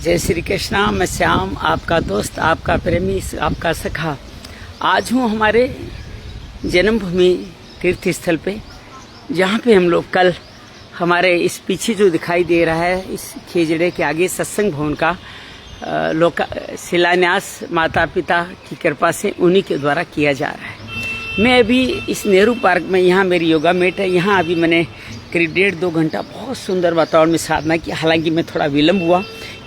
जय श्री कृष्णा। मैं श्याम, आपका दोस्त, आपका प्रेमी, आपका सखा। आज हूँ हमारे जन्मभूमि तीर्थ स्थल पे, जहाँ पे हम लोग कल हमारे इस पीछे जो दिखाई दे रहा है इस खेजड़े के आगे सत्संग भवन का शिलान्यास माता पिता की कृपा से उन्हीं के द्वारा किया जा रहा है। मैं अभी इस नेहरू पार्क में, यहाँ मेरी योगा मेट है, यहाँ अभी मैंने करीब 1.5-2 घंटा बहुत सुंदर वातावरण में साधना की। हालांकि मैं थोड़ा विलम्ब हुआ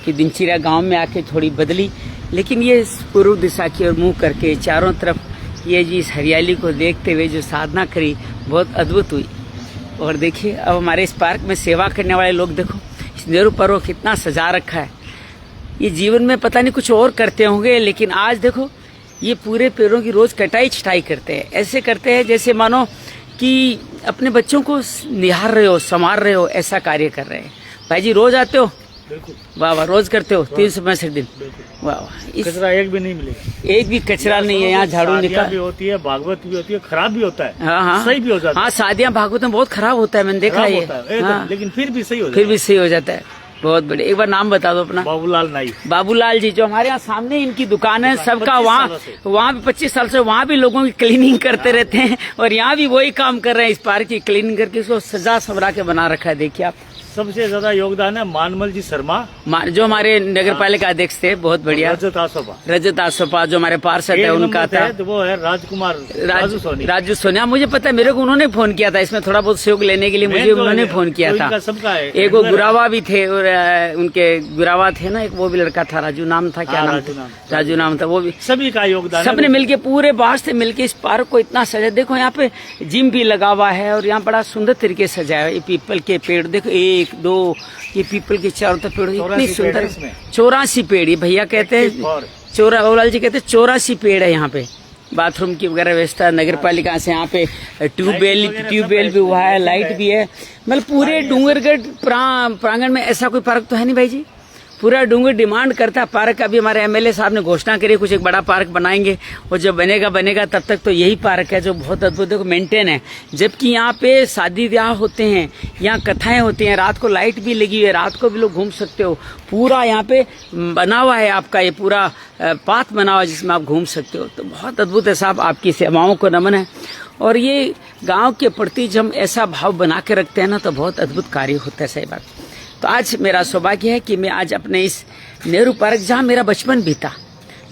कि दिनचर्या गांव में आके थोड़ी बदली, लेकिन ये पूर्व दिशा की ओर मुँह करके चारों तरफ ये जी इस हरियाली को देखते हुए जो साधना करी बहुत अद्भुत हुई। और देखिए अब हमारे इस पार्क में सेवा करने वाले लोग, देखो इस नेहरू पार्क को कितना सजा रखा है। ये जीवन में पता नहीं कुछ और करते होंगे, लेकिन आज देखो ये पूरे पेड़ों की रोज कटाई छटाई करते हैं। ऐसे करते हैं जैसे मानो कि अपने बच्चों को निहार रहे हो, संवार रहे हो, ऐसा कार्य कर रहे हैं। भाई जी रोज आते हो? बिल्कुल। वाह वाह, रोज करते हो? 365 दिन। वाह वाह। कचरा एक भी नहीं मिलेगा, एक भी कचरा नहीं है यहाँ। झाड़ू निकाल भी होती है, भागवत भी होती है, खराब भी होता है। हाँ हाँ, सही भी हो जाता है। हाँ, शादियाँ भागवत में बहुत खराब होता है, मैंने देखा है। हाँ, लेकिन फिर भी सही हो जाता है। फिर भी सही हो जाता है। बहुत बढ़िया। एक बार नाम बता दो अपना। बाबूलाल नाई। बाबूलाल जी, जो हमारे यहाँ सामने इनकी दुकान है, सबका वहाँ भी 25 साल से वहाँ भी लोगों की क्लीनिंग करते रहते हैं, और यहाँ भी वही काम कर रहे हैं। इस पार्क की क्लीनिंग करके इसको सजा सवरा के बना रखा है। देखिए आप, सबसे ज्यादा योगदान है मानमल जी शर्मा, जो हमारे नगर पालिका अध्यक्ष थे। बहुत बढ़िया। रजत आसोपा जो हमारे पार्षद है उनका था। तो वो है राजकुमार राजू सोनिया। मुझे पता है, मेरे को उन्होंने फोन किया था इसमें थोड़ा बहुत सहयोग लेने के लिए। मुझे उन्होंने फोन किया था। सबका है। एक वो गुरावा भी थे, और उनके गुरावा थे ना, एक वो भी लड़का था, राजू नाम था। क्या नाम? राजू नाम था। वो भी सभी का योगदान, सबने मिलके पूरे बाहर से मिलके इस पार्क को इतना सजा। देखो यहाँ पे जिम भी लगा हुआ है, और यहाँ बड़ा सुंदर तरीके से सजाया है। ये पीपल के पेड़ देखो, 1 2 ये पीपल के चारों तरफ पेड़ इतनी सुंदर। 84 पेड़। ये भैया कहते हैं बाबूलाल जी कहते हैं 84 पेड़ है यहाँ पे। बाथरूम की वगैरह व्यवस्था नगर पालिका से, यहाँ पे ट्यूबवेल भी हुआ है, लाइट भी है। मतलब पूरे डूंगरगढ़ प्रांगण में ऐसा कोई पार्क तो है नहीं भाई जी। पूरा डूंगर डिमांड करता है पार्क। अभी हमारे एमएलए साहब ने घोषणा करी कुछ एक बड़ा पार्क बनाएंगे, और जब बनेगा तब तक तो यही पार्क है जो बहुत अद्भुत देखो मेंटेन है। जबकि यहाँ पे शादी ब्याह होते हैं, यहाँ कथाएं होती हैं, रात को लाइट भी लगी हुई है, रात को भी लोग घूम सकते हो। पूरा यहाँ पे बना हुआ है आपका, ये पूरा पाथ बना हुआ है जिसमें आप घूम सकते हो। तो बहुत अद्भुत है साहब, आपकी सेवाओं को नमन है। और ये गाँव के प्रति जब हम ऐसा भाव बना के रखते हैं ना, तो बहुत अद्भुत कार्य होता है। सही बात। तो आज मेरा सौभाग्य है कि मैं आज अपने इस नेहरू पार्क, जहाँ मेरा बचपन बीता,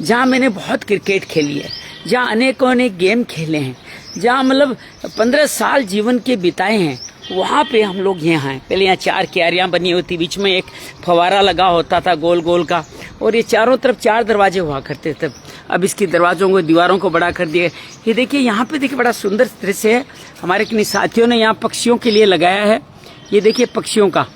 जहाँ मैंने बहुत क्रिकेट खेली है, जहाँ अनेकों अनेक गेम खेले हैं, जहाँ मतलब 15 साल जीवन के बिताए हैं, वहाँ पे हम लोग यहाँ हैं। पहले यहाँ 4 क्यारियाँ बनी होती, बीच में एक फवारा लगा होता था गोल गोल का, और ये चारों तरफ 4 दरवाजे हुआ करते थे। अब इसकी दरवाजों को, दीवारों को बड़ा कर दिया। ये देखिए यहाँ पे देखिए बड़ा सुंदर दृश्य है। हमारे किन्हीं साथियों ने यहाँ पक्षियों के लिए लगाया है। ये देखिए पक्षियों का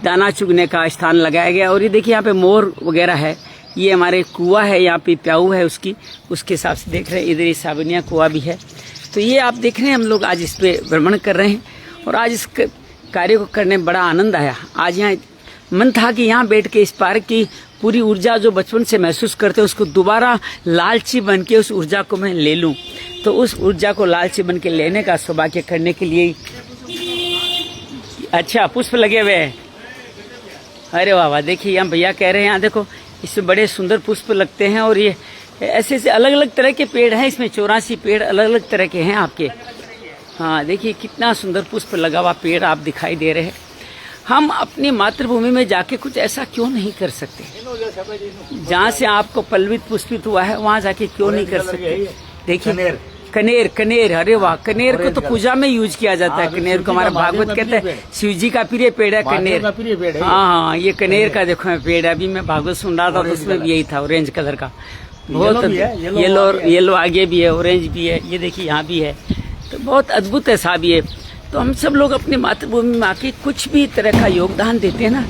दाना चुगने का स्थान लगाया गया। और ये देखिए यहाँ पे मोर वगैरह है। ये हमारे कुआं है, यहाँ पे प्याऊ है उसके हिसाब से देख रहे हैं। इधर ही सावनिया कुआं भी है। तो ये आप देख रहे हैं, हम लोग आज इस पे भ्रमण कर रहे हैं, और आज इस कार्य को करने में बड़ा आनंद आया। आज यहाँ मन था कि यहाँ बैठ के इस पार्क की पूरी ऊर्जा जो बचपन से महसूस करते हैं, उसको दोबारा लालची बन के उस ऊर्जा को मैं ले लूँ। तो उस ऊर्जा को लालची बन के लेने का सौभाग्य करने के लिए। अच्छा, पुष्प लगे हुए हैं। अरे वाह वाह, देखिए यहाँ भैया कह रहे हैं, यहाँ देखो इसमें बड़े सुंदर पुष्प लगते हैं। और ये ऐसे अलग अलग तरह के पेड़ हैं इसमें। 84 पेड़ अलग अलग तरह के हैं आपके। हाँ देखिए कितना सुंदर पुष्प लगा हुआ पेड़ आप दिखाई दे रहे हैं। हम अपनी मातृभूमि में जाके कुछ ऐसा क्यों नहीं कर सकते? जहाँ से आपको पल्लवित पुष्पित हुआ है, वहाँ जाके क्यों नहीं कर सकते? देखिए कनेर। अरे वाह, कनेर को तो पूजा में यूज किया जाता है। कनेर को हमारा भागवत कहते हैं शिव जी का प्रिय पेड़ है कनेर। हाँ, ये कनेर का देखो पेड़। अभी मैं भागवत सुन रहा था तो उसमें भी यही था, ऑरेंज कलर का। बहुत येलो आगे भी है, ऑरेंज भी है। ये देखिए यहाँ भी है। तो बहुत अद्भुत है साहब ये। तो हम सब लोग अपनी मातृभूमि में आके कुछ भी तरह का योगदान देते हैं ना,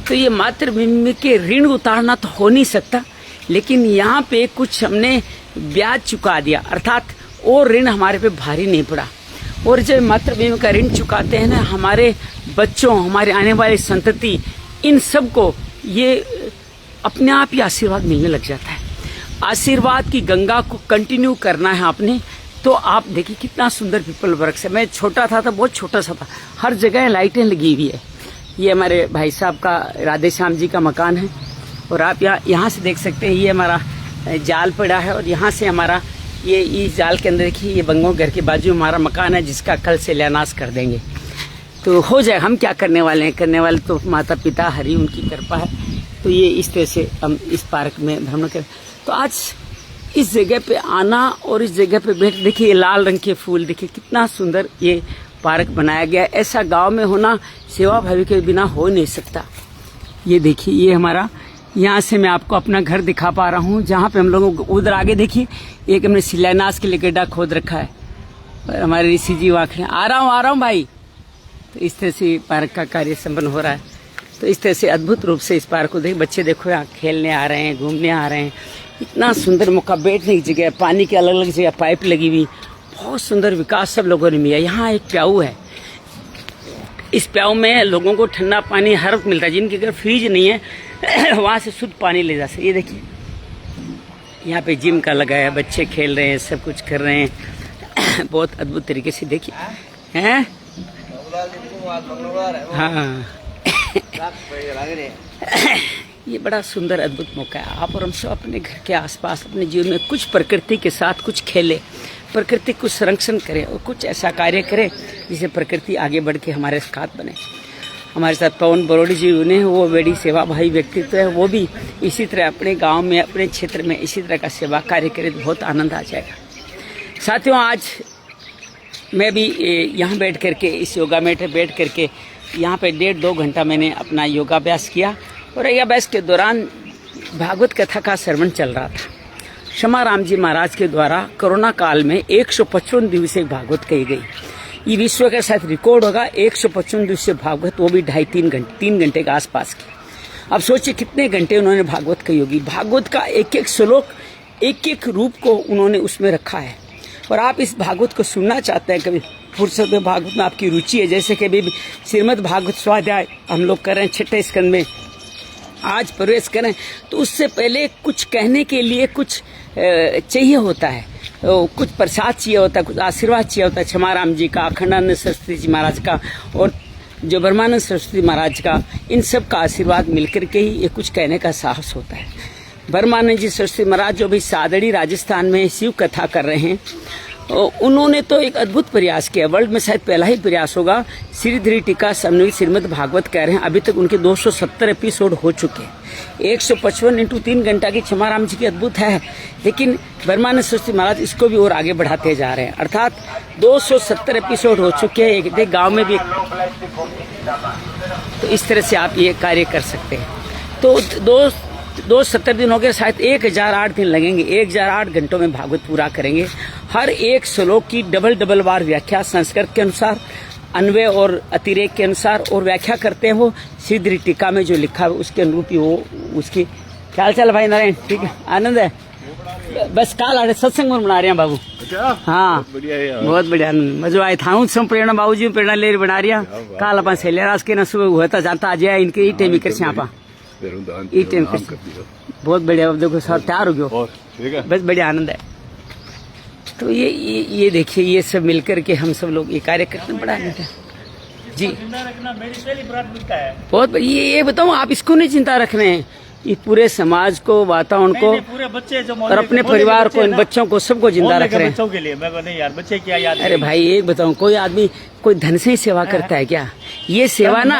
तो ये मातृभूमि के ऋण उतारना तो हो नहीं सकता, लेकिन यहाँ पे कुछ हमने ब्याज चुका दिया, अर्थात वो ऋण हमारे पे भारी नहीं पड़ा। और जब मातृभूमि का ऋण चुकाते हैं ना, हमारे बच्चों, हमारे आने वाली संतति, इन सब को ये अपने आप ही आशीर्वाद मिलने लग जाता है। आशीर्वाद की गंगा को कंटिन्यू करना है आपने। तो आप देखिए कितना सुंदर पीपल वृक्ष है। मैं छोटा था तो बहुत छोटा सा था, हर जगह लाइटें लगी हुई है। ये हमारे भाई साहब का राधे श्याम जी का मकान है और आप यहाँ से देख सकते हैं ये हमारा जाल पड़ा है और यहाँ से हमारा ये इस जाल के अंदर देखिए ये बंगों घर के बाजू हमारा मकान है जिसका कल से शिलान्यास कर देंगे तो हो जाए। हम क्या करने वाले हैं, करने वाले तो माता पिता हरि उनकी कृपा है। तो ये इस तरह से हम इस पार्क में भ्रमण करें। तो आज इस जगह पे आना और इस जगह पे बैठ देखिए लाल रंग के फूल देखिए कितना सुंदर ये पार्क बनाया गया है। ऐसा गांव में होना सेवा भावी के बिना हो नहीं सकता। ये देखिए ये हमारा यहाँ से मैं आपको अपना घर दिखा पा रहा हूँ जहाँ पे हम लोगों को उधर आगे देखिए एक हमने शिलान्यास के लिए गड्ढा खोद रखा है और हमारे ऋषि जी वहाँ खड़े। आ रहा हूँ भाई। तो इस तरह से पार्क का कार्य संपन्न हो रहा है। तो इस तरह से अद्भुत रूप से इस पार्क को बच्चे देखो यहाँ खेलने आ रहे हैं, घूमने आ रहे हैं। इतना सुंदर मौका, बैठने की जगह, पानी की अलग अलग जगह पाइप लगी हुई, बहुत सुंदर विकास सब लोगों ने मिला। यहाँ एक प्याऊ है, इस प्याऊ में लोगों को ठंडा पानी हर वक्त मिलता है। जिनके घर फ्रिज नहीं है वहाँ से शुद्ध पानी ले जा सकते। ये देखिए यहाँ पे जिम का लगा है, बच्चे खेल रहे हैं, सब कुछ कर रहे हैं बहुत अद्भुत तरीके से देखिए हैं। हाँ ये बड़ा सुंदर अद्भुत मौका है। आप और हम सब अपने घर के आसपास अपने जीवन में कुछ प्रकृति के साथ कुछ खेले, प्रकृति को संरक्षण करें और कुछ ऐसा कार्य करें जिससे प्रकृति आगे बढ़ के हमारे साथ बने। हमारे साथ पवन बरोड़ी जी उन्हें वो बड़ी सेवा भाई व्यक्तित्व है, वो भी इसी तरह अपने गांव में अपने क्षेत्र में इसी तरह का सेवा कार्य करें तो बहुत आनंद आ जाएगा। साथियों आज मैं भी यहाँ बैठ करके इस योगा मैट में बैठ करके यहाँ पे 1.5-2 घंटा मैंने अपना योगाभ्यास किया और योगाभ्यास के दौरान भागवत कथा का श्रवण चल रहा था। क्षमाराम जी महाराज के द्वारा कोरोना काल में 155 दिवसीय भागवत कही गई। ये विश्व के साथ रिकॉर्ड होगा 155 दिवसीय भागवत, वो भी 2.5-3 घंटे के आसपास की। अब सोचिए कितने घंटे उन्होंने भागवत कही होगी। भागवत का एक एक श्लोक एक एक रूप को उन्होंने उसमें रखा है और आप इस भागवत को सुनना चाहते हैं, कभी फुर्सत में भागवत में आपकी रुचि है, जैसे कि अभी श्रीमद् भागवत स्वाध्याय हम लोग कर रहे हैं 6ठे स्कंद में आज प्रवेश करें, तो उससे पहले कुछ कहने के लिए कुछ चाहिए होता है, कुछ प्रसाद चाहिए होता है, कुछ आशीर्वाद चाहिए होता है। क्षमाराम जी का, अखंडानंद सरस्वती जी महाराज का और जो ब्रह्मानंद सरस्वती महाराज का, इन सब का आशीर्वाद मिलकर के ही ये कुछ कहने का साहस होता है। ब्रह्मानंद जी सरस्वती महाराज जो भी सादड़ी राजस्थान में शिव कथा कर रहे हैं, उन्होंने तो एक अद्भुत प्रयास किया, वर्ल्ड में शायद पहला ही प्रयास होगा। श्रीधरी टीका समन्वित श्रीमद् भागवत कह रहे हैं, अभी तक उनके 270 एपिसोड हो चुके हैं। 155 × 3 घंटा की क्षमाराम जी की अद्भुत है, लेकिन ब्रह्मानंद सरस्वती महाराज इसको भी और आगे बढ़ाते जा रहे हैं। अर्थात 270 एपिसोड हो चुके हैं। एक गाँव में भी तो इस तरह से आप ये कार्य कर सकते हैं। तो 270 दिन हो गए, शायद 1008 दिन लगेंगे। 1008 घंटों में भागवत पूरा करेंगे। हर एक श्लोक की डबल बार व्याख्या संस्कृत के अनुसार, अन्वय और अतिरेक के अनुसार और व्याख्या करते हैं। वो श्रीधरी टीका में जो लिखा है उसके अनुरूप ही वो उसकी। क्या हाल चाल भाई नारायण? ठीक है, आनंद है। बस काल आड़े सत्संग में बना रहे हैं बाबू। हाँ बहुत बढ़िया मजा आया था। सब प्रेरणा बाबू जी प्रेरणा ले बना रही काल अपन सहेलिया राज के न सुबह हुआ था जाता आज इनके ई टाइम कर छापा ई टाइम बहुत बढ़िया। देखो सर तैयार हो गयो, बस बढ़िया आनंद है। तो ये देखिए ये सब मिलकर के हम सब लोग ये कार्य करते हैं, बड़ा आनंद है जी। मेरी पहली प्राथमिकता है। बहुत ये बताऊँ आप इसको नहीं चिंता रख रहे हैं, ये पूरे समाज को, वातावरण को, पूरे बच्चे जो और अपने परिवार को, इन बच्चों को, सबको जिंदा रख रहे हैं। बच्चों के लिए मैं नहीं यार, बच्चे क्या याद। अरे भाई एक बताऊं, कोई आदमी कोई धन से ही सेवा करता है क्या? ये सेवा ना,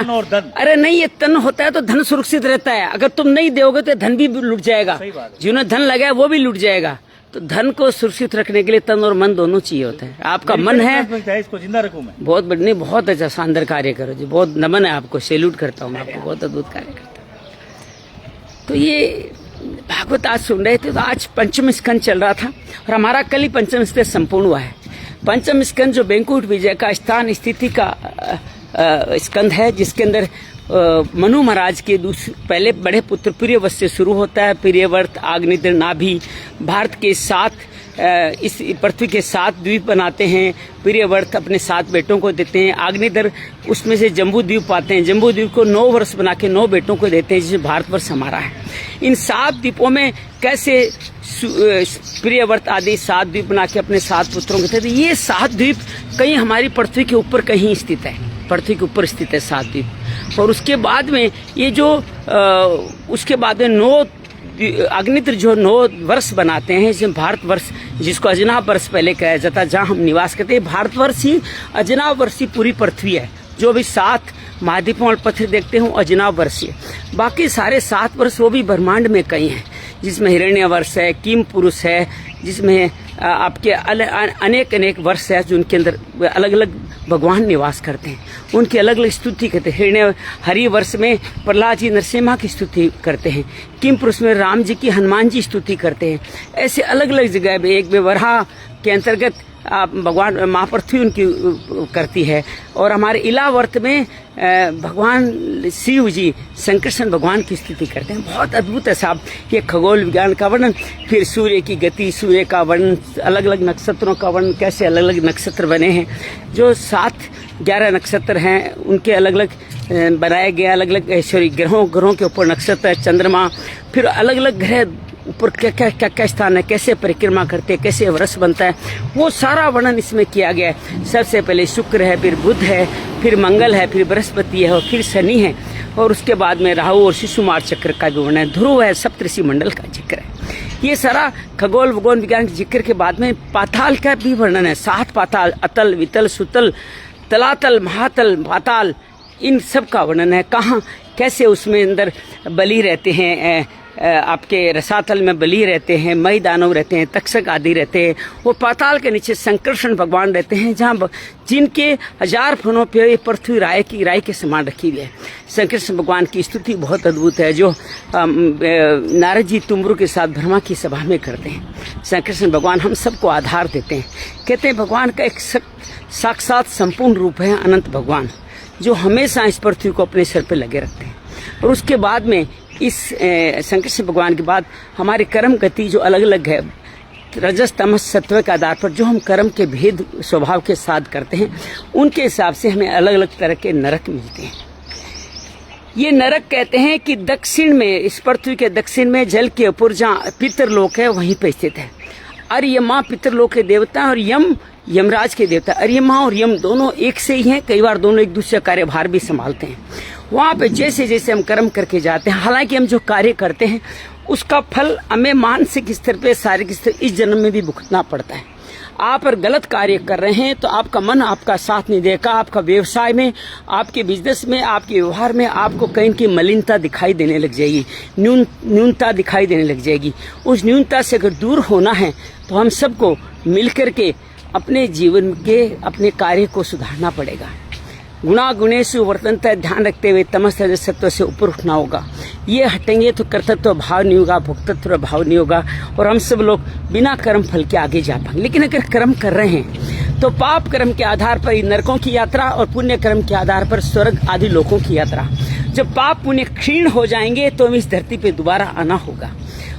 अरे नहीं, ये तन होता है तो धन सुरक्षित रहता है। अगर तुम नहीं दोगे तो धन भी लुट जाएगा, जिन्होंने धन लगाया वो भी लुट जाएगा। तो धन को सुरक्षित रखने के लिए तन और मन दोनों चाहिए होता है। आपका मन है इसको जिंदा रखूं मैं। बहुत बढ़िया, बहुत अच्छा शानदार कार्य करो जी, बहुत नमन है आपको, सैल्यूट करता हूँ मैं आपको, बहुत अद्भुत कार्य करता हूँ। तो ये भागवत आज सुन रहे थे, तो आज पंचम स्कंद चल रहा था और हमारा कल ही पंचम स्कंद संपूर्ण हुआ है। पंचम स्कंद जो बैंकुट विजय का स्थान स्थिति का स्कंद है, जिसके अंदर मनु महाराज के पहले बड़े पुत्र प्रियव्रत से शुरू होता है। प्रियव्रत, आग्नेय, नाभि, भारत के 7 इस पृथ्वी के 7 द्वीप बनाते हैं। प्रियव्रत अपने 7 बेटों को देते हैं। आग्नेय उसमें से जम्बू द्वीप पाते हैं, जम्बू द्वीप को 9 वर्ष बना के 9 बेटों को देते हैं, जिसमें भारतवर्ष हमारा है। इन 7 द्वीपों में कैसे प्रियव्रत आदि 7 द्वीप बना के अपने 7 पुत्रों को देते हैं। ये 7 द्वीप कहीं हमारी पृथ्वी के ऊपर कहीं स्थित है, पृथ्वी के ऊपर स्थित है 7 द्वीप। और उसके बाद में ये जो उसके बाद में 9 अग्नित्र जो 9 वर्ष बनाते हैं, इसमें भारतवर्ष जिसको अजनाब वर्ष पहले कहा जाता है, जहाँ हम निवास करते हैं, भारतवर्ष ही अजनाब वर्ष ही पूरी पृथ्वी है। जो भी 7 महाद्वीपों और पत्थर देखते हैं अजनाब वर्ष है। बाकी सारे 7 वर्ष वो भी ब्रह्मांड में कई हैं, जिसमें हिरण्य वर्ष है, किम पुरुष है, जिसमें आपके अनेक अनेक वर्ष है, जो उनके अंदर अलग अलग भगवान निवास करते हैं, उनकी अलग अलग स्तुति करते हैं। हिरण्य हरि वर्ष में प्रहलाद जी नरसिम्हा की स्तुति करते हैं, किम पुरुष में राम जी की हनुमान जी स्तुति करते हैं। ऐसे अलग अलग जगह में एक में वराह के अंतर्गत भगवान महापृथ्वी उनकी करती है, और हमारे इलावर्त में भगवान शिव जी संकृष्ण भगवान की स्तुति करते हैं। बहुत अद्भुत है साहब ये खगोल विज्ञान का वर्णन, फिर सूर्य की गति, सूर्य का वर्णन, अलग अलग नक्षत्रों का वर्णन, कैसे अलग अलग नक्षत्र बने हैं, जो 7-11 नक्षत्र हैं उनके अलग अलग बनाए गए, अलग अलग ग्रहों के ऊपर नक्षत्र, चंद्रमा, फिर अलग अलग ग्रह ऊपर क्या क्या स्थान है, कैसे परिक्रमा करते हैं, कैसे वर्ष बनता है, वो सारा वर्णन इसमें किया गया है। सबसे पहले शुक्र है, फिर बुध है, फिर मंगल है, फिर बृहस्पति है और फिर शनि है, और उसके बाद में राहु और शिशुमार चक्र का भी वर्णन है, ध्रुव है, सप्तऋषि मंडल का जिक्र है। ये सारा खगोल भूगोल विज्ञान के जिक्र के बाद में पाताल का भी वर्णन है। 7 पाताल, अतल, वितल, सुतल, तलातल, महातल, पाताल, इन सब का वर्णन है। कहाँ कैसे उसमें अंदर बलि रहते हैं, आपके रसातल में बलि रहते हैं, मई दानव रहते हैं, तक्षक आदि रहते हैं। वो पाताल के नीचे संकर्षण भगवान रहते हैं, जहाँ जिनके 1000 फनों पे पृथ्वी राय के समान रखी हुई है। संकर्षण भगवान की स्तुति बहुत अद्भुत है, जो नारद जी तुमरू के साथ ब्रह्मा की सभा में करते हैं। संकर्षण भगवान हम सबको आधार देते हैं। कहते हैं भगवान का एक साक्षात संपूर्ण रूप है अनंत भगवान, जो हमेशा इस पृथ्वी को अपने सर पे लगे रखते हैं। और उसके बाद में इस संकर्षण भगवान के बाद हमारी कर्म गति जो अलग अलग है, रजस तमस सत्व के आधार पर जो हम कर्म के भेद स्वभाव के साथ करते हैं, उनके हिसाब से हमें अलग अलग तरह के नरक मिलते हैं। ये नरक कहते हैं कि दक्षिण में, इस पृथ्वी के दक्षिण में जल के ऊपर जहाँ पितरलोक है वहीं पे स्थित है। अर्यमा पितरलोक के देवता और यम यमराज के देवता। अर्यमा और यम दोनों एक से ही हैं, कई बार दोनों एक दूसरे कार्यभार भी संभालते हैं। वहाँ पे जैसे जैसे हम कर्म करके जाते हैं, हालांकि हम जो कार्य करते हैं उसका फल हमें मानसिक स्तर पे, शारीरिक स्तर इस जन्म में भी भुगतना पड़ता है। आप अगर गलत कार्य कर रहे हैं तो आपका मन आपका साथ नहीं देगा। आपका व्यवसाय में, आपके बिजनेस में, आपके व्यवहार में आपको कहीं की मलिनता दिखाई देने लग जाएगी, न्यूनता दिखाई देने लग जाएगी। उस न्यूनता से अगर दूर होना है तो हम सबको मिलकर के अपने जीवन के अपने कार्य को सुधारना पड़ेगा। गुणा गुणेशु वर्तनता ध्यान रखते हुए तमस रजस सत्व से ऊपर उठना होगा। ये हटेंगे तो कर्तृत्व भाव नहीं होगा, भोक्तृत्व भाव नहीं होगा, और हम सब लोग बिना कर्म फल के आगे जा पाएंगे। लेकिन अगर कर्म कर रहे हैं तो पाप कर्म के आधार पर नरकों की यात्रा और पुण्य कर्म के आधार पर स्वर्ग आदि लोकों की यात्रा। जब पाप पुण्य क्षीण हो जाएंगे तो हमें इस धरती पे दोबारा आना होगा,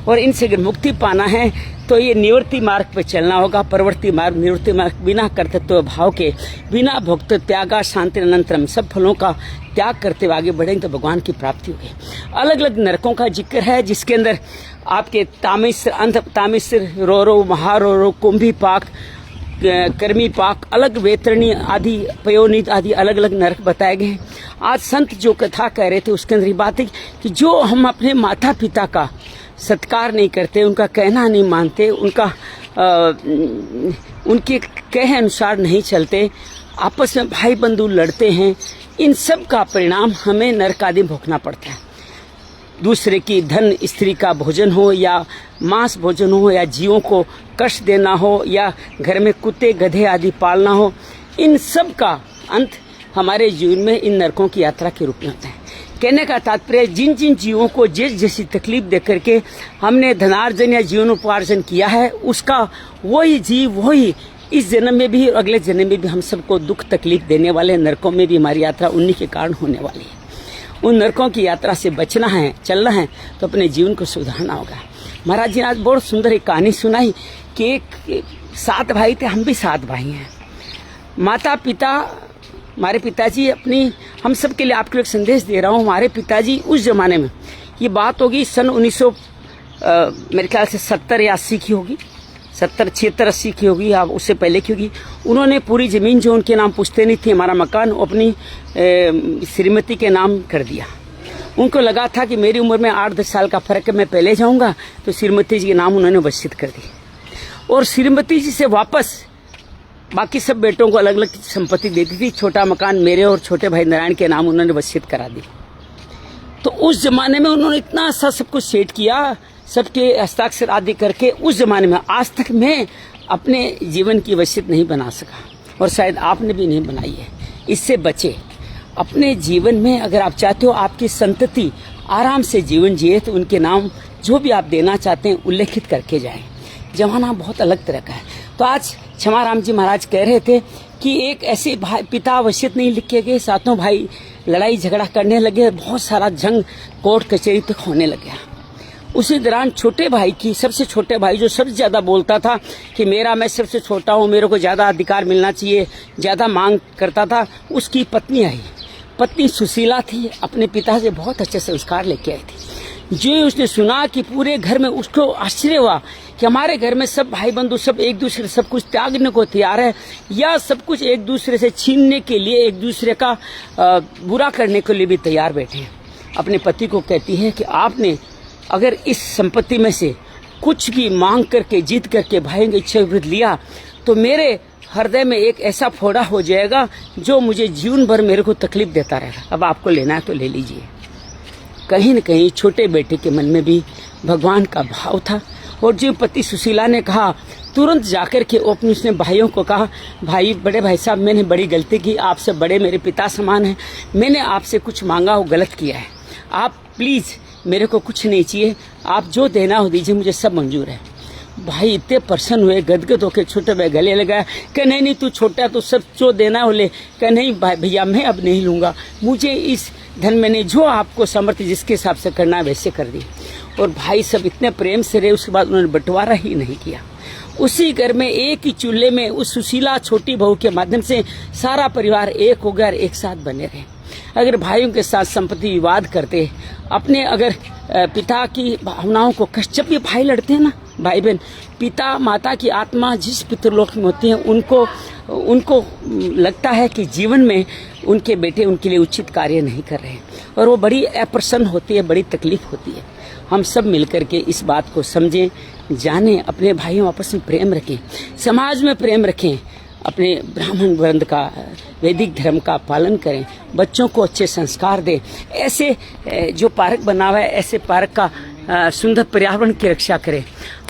और इनसे अगर मुक्ति पाना है तो ये निवृत्ति मार्ग पे चलना होगा। प्रवृत्ति मार्ग, निवृत्ति मार्ग, बिना कर्तृत्व भाव के, बिना भोक्त त्यागा शांति अनंतरम, सब फलों का त्याग करते हुए आगे बढ़ेंगे तो भगवान की प्राप्ति होगी। अलग अलग नरकों का जिक्र है, जिसके अंदर आपके तामिश्र, अंध तामिश्र, रोरो, महारोरो, कुंभी पाक, कर्मी पाक, अलग वेतरणी आदि, पयोनित आदि अलग अलग नरक बताए गए हैं। आज संत जो कथा कह रहे थे उसके अंदर ये बात है कि जो हम अपने माता पिता का सत्कार नहीं करते, उनका कहना नहीं मानते, उनके कहे अनुसार नहीं चलते, आपस में भाई बंधु लड़ते हैं, इन सब का परिणाम हमें नरक आदि भोगना पड़ता है। दूसरे की धन, स्त्री का भोजन हो या मांस भोजन हो, या जीवों को कष्ट देना हो, या घर में कुत्ते गधे आदि पालना हो, इन सब का अंत हमारे जीवन में इन नरकों की यात्रा के रूप में होता है। कहने का तात्पर्य, जिन जिन जीवों को जैसी तकलीफ दे करके हमने धनार्जन या जीवनोपार्जन किया है, उसका वही जीव वही इस जन्म में भी और अगले जन्म में भी हम सबको दुख तकलीफ देने वाले नरकों में भी हमारी यात्रा उन्हीं के कारण होने वाली है। उन नरकों की यात्रा से बचना है, चलना है तो अपने जीवन को सुधारना होगा। महाराज जी ने आज बहुत सुंदर एक कहानी सुनाई कि एक 7 भाई थे, हम भी 7 भाई हैं। माता पिता, हमारे पिताजी अपनी, हम सब के लिए आपके लिए एक संदेश दे रहा हूँ। हमारे पिताजी उस जमाने में, ये बात होगी सन 1900 मेरे ख्याल से 70 या 80 की होगी, 70, 76, 80 की होगी, आप उससे पहले की होगी। उन्होंने पूरी ज़मीन जो उनके नाम पुश्तैनी थी, हमारा मकान, अपनी श्रीमती के नाम कर दिया। उनको लगा था कि मेरी उम्र में 8-10 साल का फ़र्क है, मैं पहले जाऊंगा, तो श्रीमती जी के नाम उन्होंने वसीयत कर दी। और श्रीमती जी से वापस बाकी सब बेटों को अलग अलग संपत्ति दे दी थी। छोटा मकान मेरे और छोटे भाई नारायण के नाम उन्होंने वसीयत करा दी। तो उस ज़माने में उन्होंने इतना सा सब कुछ सेट किया, सबके हस्ताक्षर आदि करके। उस ज़माने में आज तक मैं अपने जीवन की वसीयत नहीं बना सका, और शायद आपने भी नहीं बनाई है। इससे बचे। अपने जीवन में अगर आप चाहते हो आपकी संतति आराम से जीवन जिए, तो उनके नाम जो भी आप देना चाहते हैं उल्लेखित करके जाएं। जमाना बहुत अलग तरह का है। तो आज क्षमाराम जी महाराज कह रहे थे कि एक ऐसे भाई पिता वसीयत नहीं लिख के गए, सातों भाई लड़ाई झगड़ा करने लगे, बहुत सारा जंग कोर्ट कचहरी तक होने लग गया। उसी दौरान छोटे भाई की, सबसे छोटे भाई जो सबसे ज्यादा बोलता था कि मैं सबसे छोटा हूँ, मेरे को ज्यादा अधिकार मिलना चाहिए, ज्यादा मांग करता था, उसकी पत्नी आई। पत्नी सुशीला थी, अपने पिता से बहुत अच्छे संस्कार लेके आई थी। जो उसने सुना कि पूरे घर में, उसको आश्चर्य हुआ कि हमारे घर में सब भाई बंधु सब एक दूसरे सब कुछ त्यागने को तैयार है, या सब कुछ एक दूसरे से छीनने के लिए, एक दूसरे का बुरा करने के लिए भी तैयार बैठे हैं। अपने पति को कहती है कि आपने अगर इस संपत्ति में से कुछ भी मांग करके, जीत करके भाइयों की इच्छा विरुद्ध लिया, तो मेरे हृदय में एक ऐसा फोड़ा हो जाएगा जो मुझे जीवन भर मेरे को तकलीफ देता रहेगा। अब आपको लेना है तो ले लीजिए। कहीं न कहीं छोटे बेटे के मन में भी भगवान का भाव था। और जो पति सुशीला ने कहा, तुरंत जाकर के अपने उसने भाइयों को कहा, भाई, बड़े भाई साहब, मैंने बड़ी गलती की, आपसे बड़े मेरे पिता समान हैं, मैंने आपसे कुछ मांगा वो गलत किया है, आप प्लीज़ मेरे को कुछ नहीं चाहिए, आप जो देना हो दीजिए, मुझे सब मंजूर है। भाई इतने प्रसन्न हुए, गदगद होकर छोटे भाई गले लगाया, कह नहीं तू छोटा, तो सब जो देना हो ले। कह नहीं भैया, मैं अब नहीं लूँगा, मुझे इस धन में नहीं, जो आपको सामर्थ्य जिसके हिसाब से करना है वैसे कर दी। और भाई सब इतने प्रेम से रहे। उसके बाद उन्होंने बंटवारा ही नहीं किया। उसी घर में एक ही चूल्हे में उस सुशीला छोटी बहू के माध्यम से सारा परिवार एक हो गया और एक साथ बने रहे। अगर भाइयों के साथ संपत्ति विवाद करते, अपने अगर पिता की भावनाओं को कष्ट, जब ये भाई लड़ते हैं ना, भाई बहन, पिता माता की आत्मा जिस पितृलोक में होती है, उनको लगता है कि जीवन में उनके बेटे उनके लिए उचित कार्य नहीं कर रहे हैं, और वो बड़ी अप्रसन्न होती है, बड़ी तकलीफ होती है। हम सब मिलकर के इस बात को समझें, जानें, अपने भाइयों आपस में प्रेम रखें, समाज में प्रेम रखें, अपने ब्राह्मण वर्ण का, वैदिक धर्म का पालन करें, बच्चों को अच्छे संस्कार दें। ऐसे जो पार्क बना हुआ है, ऐसे पार्क का सुंदर पर्यावरण की रक्षा करें।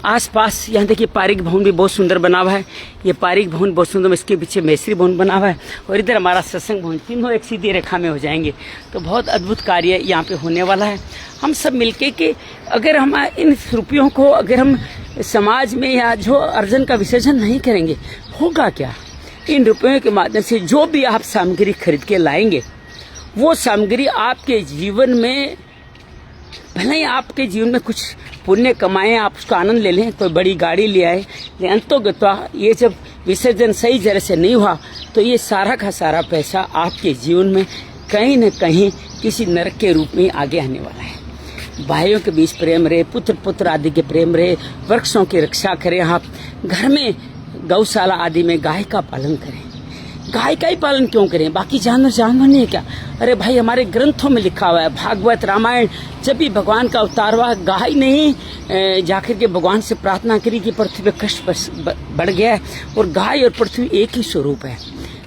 आसपास यहाँ देखिए पारिक भवन भी बहुत सुंदर बना हुआ है। ये पारिक भवन बहुत सुंदर, इसके पीछे मैत्री भवन बना हुआ है, और इधर हमारा सत्संग भवन, तीनों एक सीधी रेखा में हो जाएंगे। तो बहुत अद्भुत कार्य यहाँ पे होने वाला है। हम सब मिलके कि अगर हम इन रुपयों को अगर हम समाज में या जो अर्जन का विसर्जन नहीं करेंगे, होगा क्या? इन रुपयों के माध्यम से जो भी आप सामग्री खरीद के लाएंगे, वो सामग्री आपके जीवन में, भले ही आपके जीवन में कुछ पुण्य कमाएं, आप उसका आनंद ले लें, कोई बड़ी गाड़ी ले आए, लेकिन अंतोगत्वा ये जब विसर्जन सही जगह से नहीं हुआ, तो ये सारा का सारा पैसा आपके जीवन में कहीं न कहीं किसी नरक के रूप में आगे आने वाला है। भाइयों के बीच प्रेम रहे, पुत्र पुत्र आदि के प्रेम रहे, वृक्षों की रक्षा करें। आप घर में गौशाला आदि में गाय का पालन करें। गाय का ही पालन क्यों करें? बाकी जानवर नहीं है क्या? अरे भाई, हमारे ग्रंथों में लिखा हुआ है, भागवत रामायण, जब भी भगवान का अवतार हुआ, गाय नहीं जाकर के भगवान से प्रार्थना करी कि पृथ्वी पे कष्ट बढ़ गया है, और गाय और पृथ्वी एक ही स्वरूप है।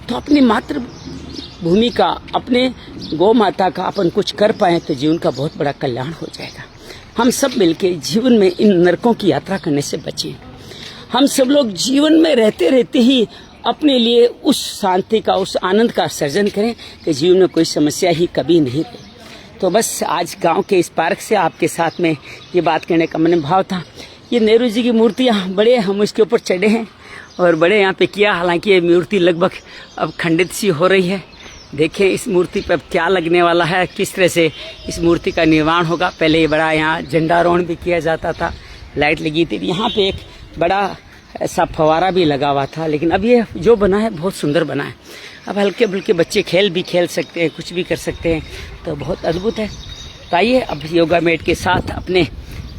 तो अपनी मातृभूमि का, अपने गौ माता का अपन कुछ कर पाए तो जीवन का बहुत बड़ा कल्याण हो जाएगा। हम सब मिलके जीवन में इन नरकों की यात्रा करने से बचें। हम सब लोग जीवन में रहते रहते ही अपने लिए उस शांति का, उस आनंद का सर्जन करें कि जीवन में कोई समस्या ही कभी नहीं रहे। तो बस आज गांव के इस पार्क से आपके साथ में ये बात कहने का मन भाव था। ये नेहरू जी की मूर्तियाँ बड़े, हम इसके ऊपर चढ़े हैं और बड़े यहाँ पे किया। हालांकि ये मूर्ति लगभग अब खंडित सी हो रही है। देखें इस मूर्ति पर क्या लगने वाला है, किस तरह से इस मूर्ति का निर्माण होगा। पहले ये बड़ा यहाँ झंडारोहण भी किया जाता था, लाइट लगी थी, यहाँ पे एक बड़ा ऐसा फवारा भी लगा हुआ था। लेकिन अब ये जो बना है बहुत सुंदर बना है। अब हल्के फुल्के बच्चे खेल सकते हैं, कुछ भी कर सकते हैं, तो बहुत अद्भुत है। तो आइए अब योगा मैट के साथ अपने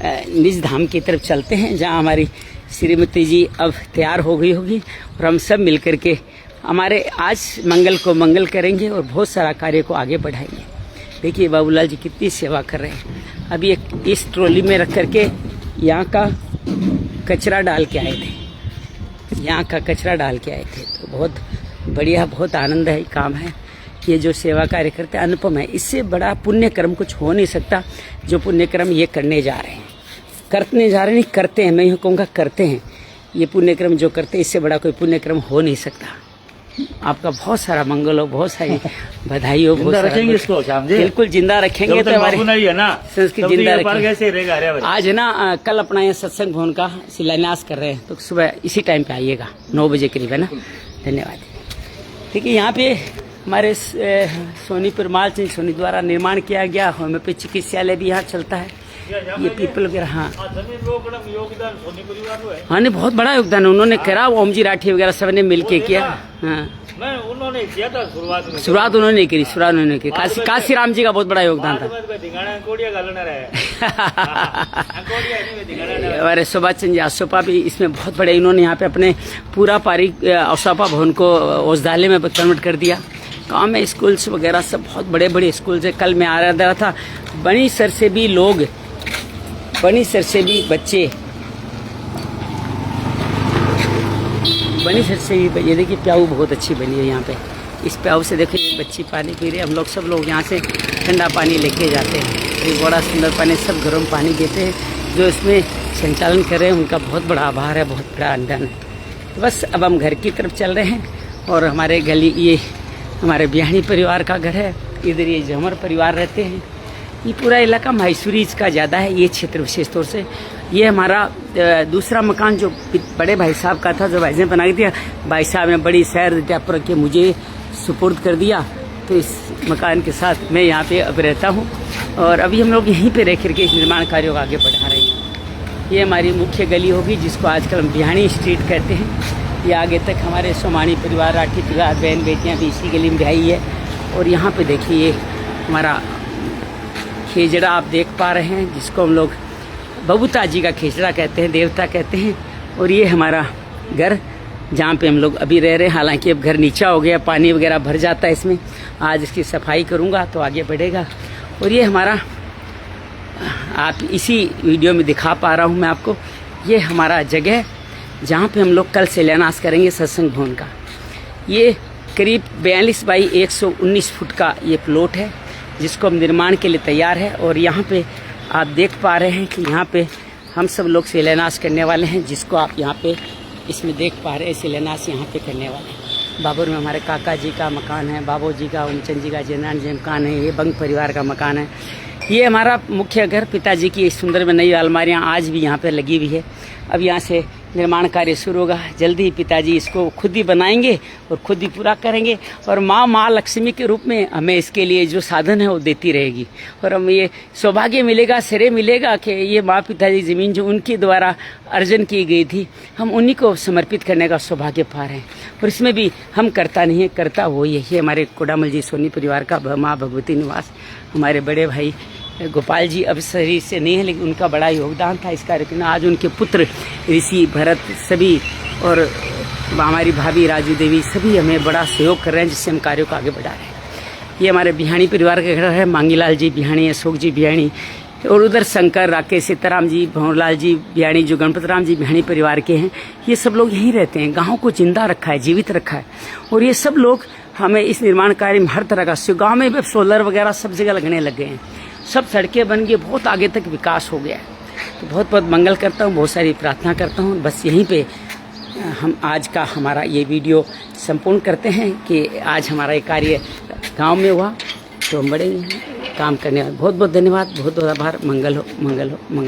निज धाम की तरफ चलते हैं, जहाँ हमारी श्रीमती जी अब तैयार हो गई होगी और हम सब मिलकर के हमारे आज मंगल को मंगल करेंगे और बहुत सारा कार्य को आगे बढ़ाएंगे। देखिए बाबूलाल जी कितनी सेवा कर रहे हैं। अभी एक इस ट्रॉली में रख करके यहाँ का कचरा डाल के आए थे, यहाँ का कचरा डाल के आए थे। तो बहुत बढ़िया, बहुत आनंद है काम है। ये जो सेवा कार्य करते हैं अनुपम है। इससे बड़ा पुण्य कर्म कुछ हो नहीं सकता जो पुण्य कर्म ये करने जा रहे हैं, करने जा रहे नहीं, करते हैं। मैं यूँ कहूँगा करते हैं ये पुण्य कर्म जो करते हैं, इससे बड़ा कोई पुण्य कर्म हो नहीं सकता। आपका बहुत सारा मंगल हो, बहुत सारी बधाई हो, बहुत रखेंगे इसको समझे, बिल्कुल जिंदा रखेंगे। तो हमारे है ना संस्कृति जिंदा रखेंगे। आज आज है ना, कल अपना ये सत्संग भवन का शिलान्यास कर रहे हैं, तो सुबह इसी टाइम पे आइएगा 9 बजे करीब, है ना। धन्यवाद। ठीक है, यहाँ पे हमारे सोनी परमाल सिंह सोनी द्वारा निर्माण किया गया होम्योपैथी चिकित्सालय भी यहाँ चलता है। ये पीपल वगैरह, हाँ हाँ नहीं, बहुत बड़ा योगदान उन्होंने करा। ओम जी राठी वगैरह सब ने मिलके किया। हाँ उन्होंने किया था शुरुआत उन्होंने करी, शुरुआत उन्होंने की। काशी राम जी का बहुत बड़ा योगदान था। हमारे सुभाष चंद्र जी आसोपा भी इसमें बहुत बड़े, इन्होंने यहाँ पे अपने पूरा पारिक आसोपा भवन को औषधालय में कन्वर्ट कर दिया। गाँव में स्कूल्स वगैरह सब बहुत बड़े बड़े स्कूल्स है। कल मैं आ रहा था, बनी सर से भी लोग, बनी सर से भी बच्चे, बनी सर से भी, ये देखिए प्याऊ बहुत अच्छी बनी है यहाँ पे। इस प्याऊ से देखो ये बच्ची पानी पी रही है। हम लोग सब लोग यहाँ से ठंडा पानी लेके जाते हैं। ये बड़ा सुंदर पानी, सब घरों में पानी देते हैं। जो इसमें संचालन कर रहे हैं उनका बहुत बड़ा आभार है, बहुत बड़ा अंडन है। तो बस अब हम घर की तरफ चल रहे हैं और हमारे गली, ये हमारे बिहानी परिवार का घर है। इधर ये झमर परिवार रहते हैं। ये पूरा इलाका माहेश्वरीज का ज़्यादा है, ये क्षेत्र विशेष तौर से। ये हमारा दूसरा मकान जो बड़े भाई साहब का था, जो भाई ने बना दिया, भाई साहब ने बड़ी सैर त्यापर के मुझे सुपुर्द कर दिया। तो इस मकान के साथ मैं यहाँ पे अब रहता हूँ और अभी हम लोग यहीं पे रह करके इस निर्माण कार्यों को आगे बढ़ा रहे हैं। ये हमारी मुख्य गली होगी जिसको आजकल हम बिहानी स्ट्रीट कहते हैं। ये आगे तक हमारे सोमानी परिवार, राठी परिवार, बहन बेटियाँ भी इसी गली में ब्याही है। और यहाँ पे देखिए हमारा खेजड़ा आप देख पा रहे हैं, जिसको हम लोग बबूता जी का खेजड़ा कहते हैं, देवता कहते हैं। और ये हमारा घर जहाँ पे हम लोग अभी रह रहे हैं। हालांकि अब घर नीचा हो गया, पानी वगैरह भर जाता है इसमें। आज इसकी सफाई करूँगा तो आगे बढ़ेगा। और ये हमारा, आप इसी वीडियो में दिखा पा रहा हूँ मैं आपको, ये हमारा जगह जहाँ पे हम लोग कल शिलान्यास करेंगे सत्संग भवन का। ये करीब 42 बाई 119 फुट का ये प्लॉट है, जिसको हम निर्माण के लिए तैयार है। और यहाँ पे आप देख पा रहे हैं कि यहाँ पे हम सब लोग शिलान्यास करने वाले हैं, जिसको आप यहाँ पे इसमें देख पा रहे हैं। शिलान्यास यहाँ पे करने वाले हैं। बाबर में हमारे काका जी का मकान है, बाबू जी का, ओमचंद जी का, जयनारायण जी मकान है। ये बंग परिवार का मकान है। ये हमारा मुख्य घर, पिताजी की सुंदर में नई अलमारियाँ आज भी यहाँ पे लगी हुई है। अब यहाँ से निर्माण कार्य शुरू होगा। जल्दी ही पिताजी इसको खुद ही बनाएंगे और खुद ही पूरा करेंगे। और माँ लक्ष्मी के रूप में हमें इसके लिए जो साधन है वो देती रहेगी। और हम ये सौभाग्य मिलेगा, श्रेय मिलेगा कि ये माँ पिताजी ज़मीन जो उनके द्वारा अर्जन की गई थी, हम उन्हीं को समर्पित करने का सौभाग्य पा रहे हैं। और इसमें भी हम करता नहीं है, करता वो यही है। हमारे कोडामल जी सोनी परिवार का माँ भगवती निवास, हमारे बड़े भाई गोपाल जी अब शरीर से नहीं है, लेकिन उनका बड़ा योगदान था इस कार्यक्रम में। आज उनके पुत्र ऋषि भरत सभी और हमारी भाभी राजू देवी सभी हमें बड़ा सहयोग कर रहे हैं, जिससे हम कार्यों को आगे बढ़ा रहे हैं। ये हमारे बिहानी परिवार का घर है। मांगीलाल जी बिहानी, अशोक जी बिहानी, और उधर शंकर, राकेश, सीताराम जी, भंवरलाल जी बिहानी जो गणपत राम जी बिहानी परिवार के हैं। ये सब लोग यहीं रहते हैं। गाँव को जिंदा रखा है, जीवित रखा है। और ये सब लोग हमें इस निर्माण कार्य में हर तरह का, गाँव में भी सोलर वगैरह सब जगह लगने लग गए हैं। सब सड़कें बन गई, बहुत आगे तक विकास हो गया है। तो बहुत बहुत मंगल करता हूँ, बहुत सारी प्रार्थना करता हूँ। बस यहीं पे हम आज का हमारा ये वीडियो संपूर्ण करते हैं कि आज हमारा ये कार्य गांव में हुआ, तो हम बड़े काम करने वाले। बहुत बहुत धन्यवाद, बहुत बहुत आभार। मंगल हो, मंगल हो, मंगल।